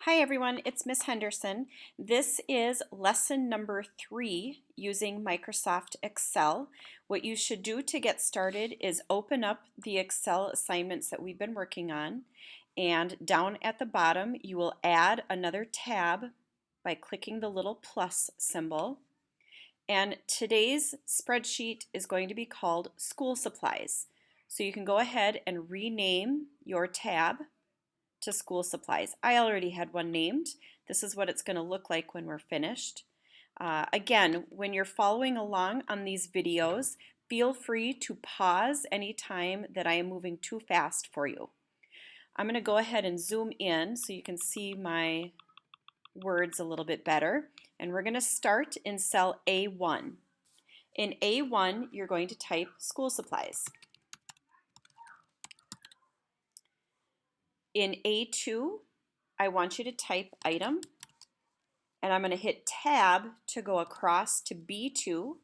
Hi everyone, it's Miss Henderson. This is lesson number 3 using Microsoft Excel. What you should do to get started is open up the Excel assignments that we've been working on, and down at the bottom you will add another tab by clicking the little plus symbol. And today's spreadsheet is going to be called School Supplies. So you can go ahead and rename your tab to School Supplies. I already had one named. This is what it's going to look like when we're finished. Again, when you're following along on these videos, feel free to pause anytime that I am moving too fast for you. I'm going to go ahead and zoom in so you can see my words a little bit better. And we're going to start in cell A1. In A1, you're going to type School Supplies. In A2, I want you to type item, and I'm going to hit tab to go across to B2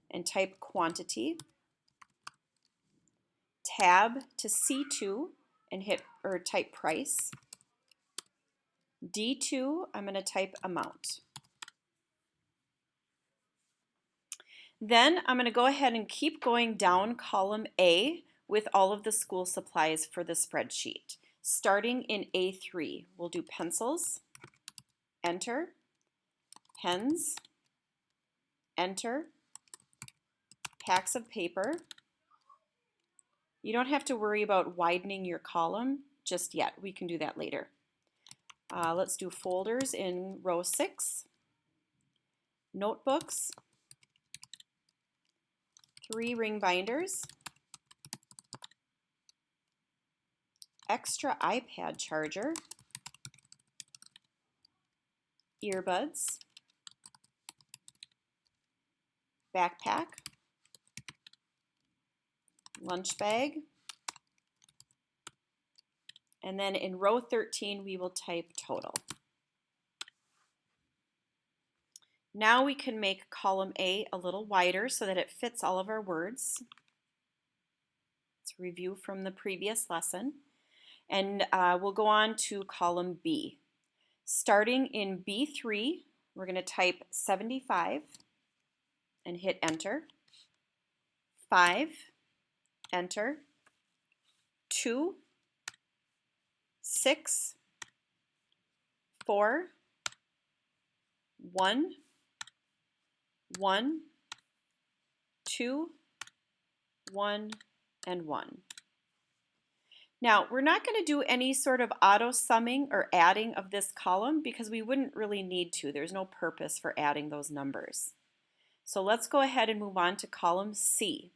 and type quantity, tab to C2 and type price, D2 I'm going to type amount. Then I'm going to go ahead and keep going down column A with all of the school supplies for the spreadsheet. Starting in A3, we'll do pencils, enter, pens, enter, packs of paper. You don't have to worry about widening your column just yet. We can do that later. Let's do folders in row 6, notebooks, 3 ring binders, extra iPad charger, earbuds, backpack, lunch bag, and then in row 13 we will type total. Now we can make column A a little wider so that it fits all of our words. Let's review from the previous lesson. And we'll go on to column B. Starting in B3, we're going to type 75 and hit enter. 5, enter. 2, 6, 4, 1, 1, 2, 1, and 1. Now, we're not going to do any sort of auto summing or adding of this column because we wouldn't really need to. There's no purpose for adding those numbers. So let's go ahead and move on to column C.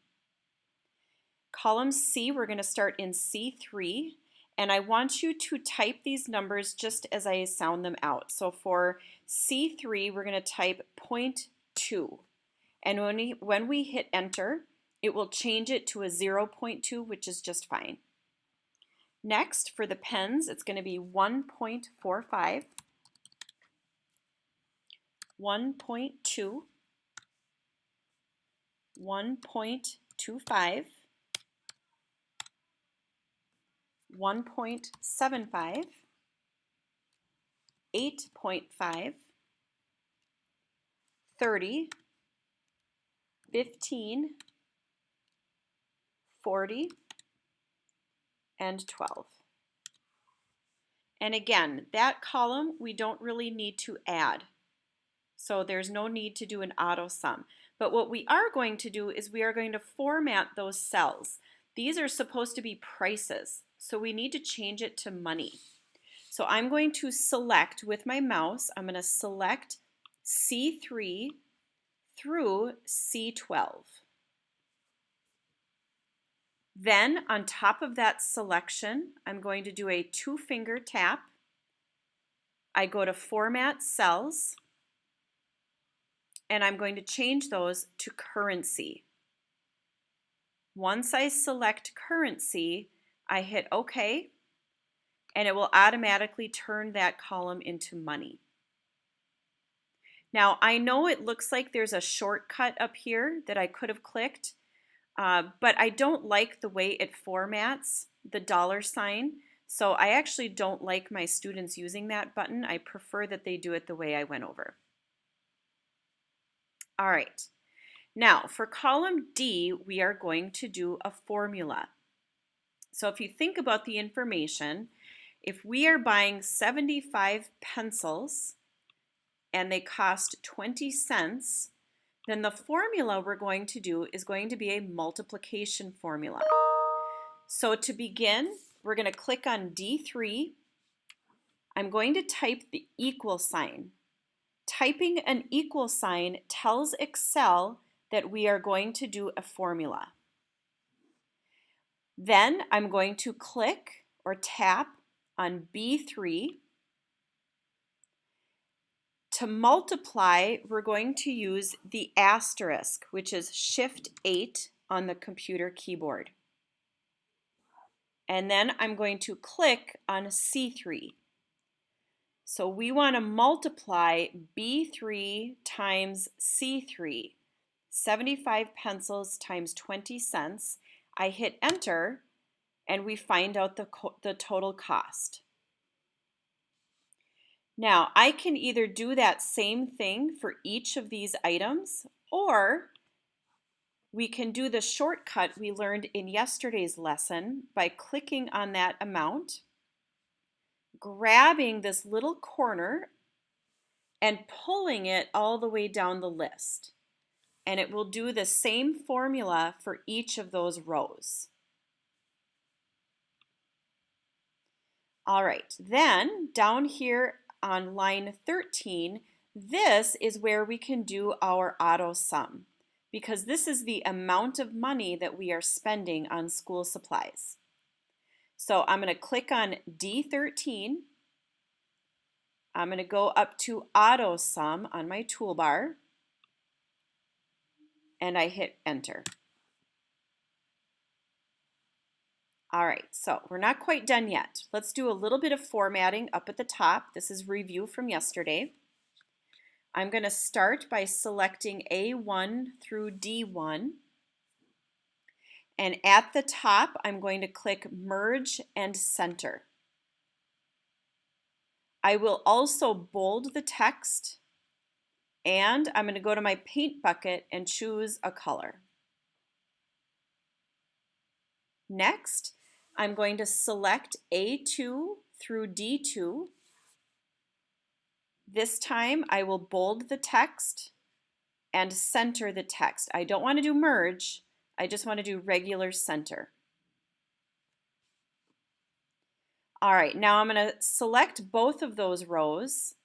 Column C, we're going to start in C3, and I want you to type these numbers just as I sound them out. So for C3, we're going to type 0.2, and when we hit enter, it will change it to a 0.2, which is just fine. Next, for the pens, it's going to be 1.45, 1.2, 1.25, 1.75, 8.5, 30, 15, 40, and 12. And again, that column we don't really need to add. So there's no need to do an auto sum. But what we are going to do is we are going to format those cells. These are supposed to be prices, so we need to change it to money. So I'm going to select with my mouse, I'm going to select C3 through C12. Then on top of that selection, I'm going to do a 2-finger tap. I go to Format Cells, and I'm going to change those to currency. Once I select currency, I hit OK, and it will automatically turn that column into money. Now, I know it looks like there's a shortcut up here that I could have clicked, but I don't like the way it formats the $sign. So I actually don't like my students using that button. I prefer that they do it the way I went over. All right. Now for column D, we are going to do a formula. So if you think about the information, if we are buying 75 pencils and they cost 20 cents, then the formula we're going to do is going to be a multiplication formula. So to begin, we're going to click on D3. I'm going to type the equal sign. Typing an equal sign tells Excel that we are going to do a formula. Then I'm going to click or tap on B3. To multiply, we're going to use the asterisk, which is Shift 8 on the computer keyboard. And then I'm going to click on C3. So we want to multiply B3 times C3, 75 pencils times 20 cents. I hit enter and we find out the total cost. Now I can either do that same thing for each of these items, or we can do the shortcut we learned in yesterday's lesson by clicking on that amount, grabbing this little corner and pulling it all the way down the list. And it will do the same formula for each of those rows. All right, then down here on line 13, this is where we can do our auto sum, because this is the amount of money that we are spending on school supplies. So I'm going to click on D13. I'm going to go up to auto sum on my toolbar and I hit enter. All right, so we're not quite done yet. Let's do a little bit of formatting up at the top. This is review from yesterday. I'm going to start by selecting A1 through D1. And at the top, I'm going to click Merge and Center. I will also bold the text, and I'm going to go to my paint bucket and choose a color. Next, I'm going to select A2 through D2. This time I will bold the text and center the text. I don't want to do merge, I just want to do regular center. All right, now I'm going to select both of those rows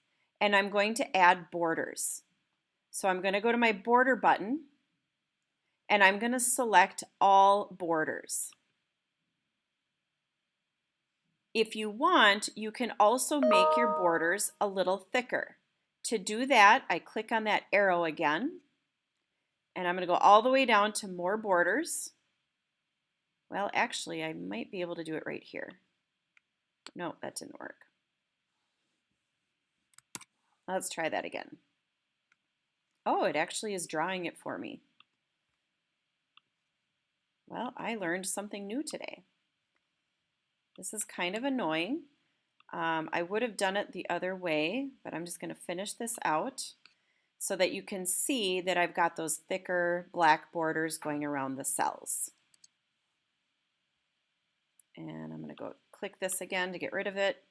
and I'm going to add borders. So I'm going to go to my border button and I'm going to select all borders. If you want, you can also make your borders a little thicker. To do that, I click on that arrow again, and I'm going to go all the way down to more borders. Well, actually, I might be able to do it right here. No, that didn't work. Let's try that again. Oh, it actually is drawing it for me. Well, I learned something new today. This is kind of annoying. I would have done it the other way, but I'm just going to finish this out so that you can see that I've got those thicker black borders going around the cells. And I'm going to go click this again to get rid of it.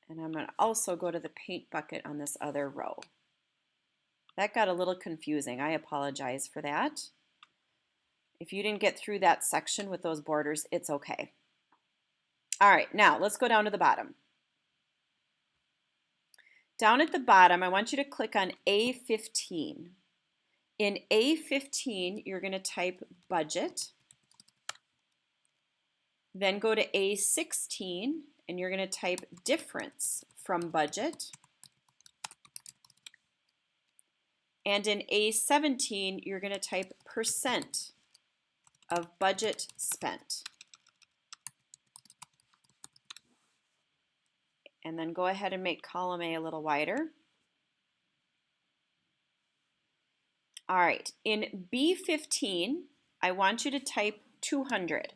And I'm going to also go to the paint bucket on this other row. That got a little confusing. I apologize for that. If you didn't get through that section with those borders, it's okay. All right, now let's go down to the bottom. Down at the bottom, I want you to click on A15. In A15, you're going to type budget. Then go to A16, and you're going to type difference from budget. And in A17, you're going to type percent of budget spent. And then go ahead and make column A a little wider. All right, in B15, I want you to type 200.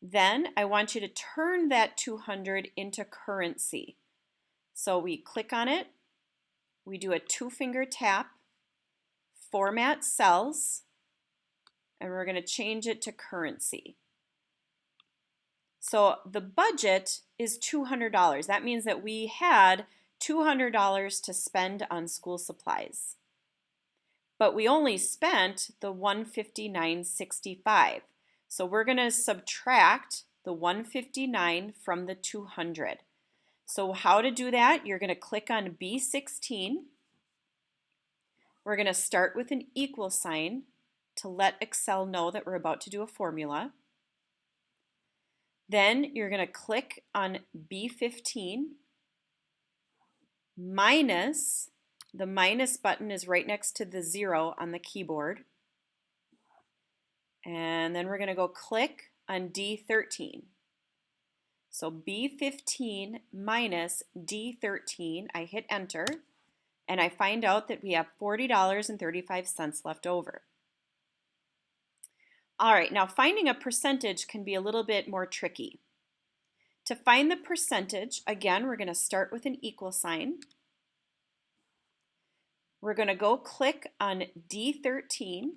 Then I want you to turn that 200 into currency. So we click on it, we do a 2-finger tap, format cells, and we're going to change it to currency. So the budget is $200. That means that we had $200 to spend on school supplies. But we only spent the $159.65. So we're going to subtract the $159 from the $200. So how to do that? You're going to click on B16. We're going to start with an equal sign to let Excel know that we're about to do a formula. Then you're going to click on B15 minus, the minus button is right next to the 0 on the keyboard. And then we're going to go click on D13. So B15 minus D13, I hit enter, and I find out that we have $40.35 left over. All right, now finding a percentage can be a little bit more tricky. To find the percentage, again, we're going to start with an equal sign. We're going to go click on D13,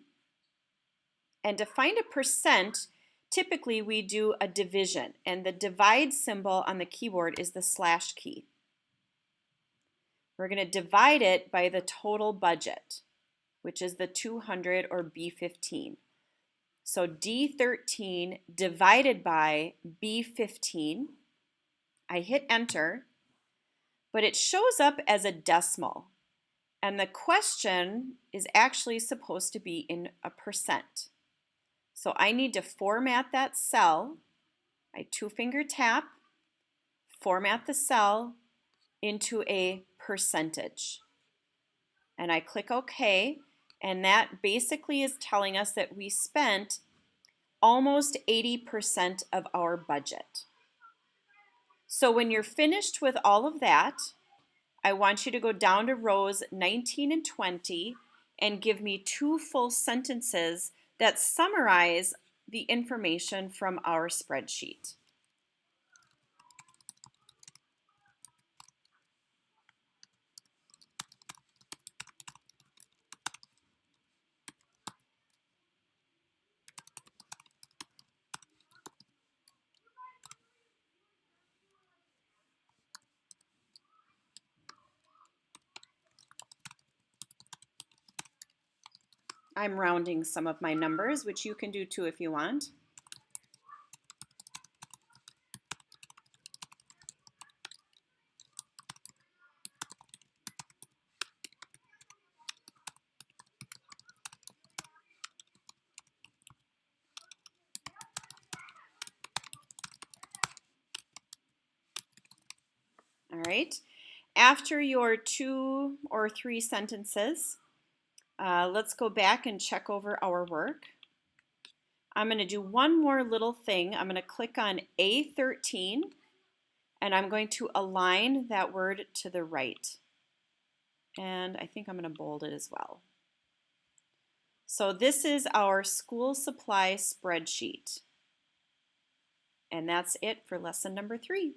and to find a percent, typically we do a division, and the divide symbol on the keyboard is the slash key. We're going to divide it by the total budget, which is the 200 or B15. So D13 divided by B15, I hit enter, but it shows up as a decimal, and the question is actually supposed to be in a percent. So I need to format that cell. I 2-finger tap, format the cell into a percentage. And I click OK, and that basically is telling us that we spent almost 80% of our budget. So when you're finished with all of that, I want you to go down to rows 19 and 20 and give me 2 full sentences that summarize the information from our spreadsheet. I'm rounding some of my numbers, which you can do too if you want. All right. After your 2 or 3 sentences, let's go back and check over our work. I'm going to do one more little thing. I'm going to click on A13, and I'm going to align that word to the right. And I think I'm going to bold it as well. So this is our school supply spreadsheet. And that's it for lesson number 3.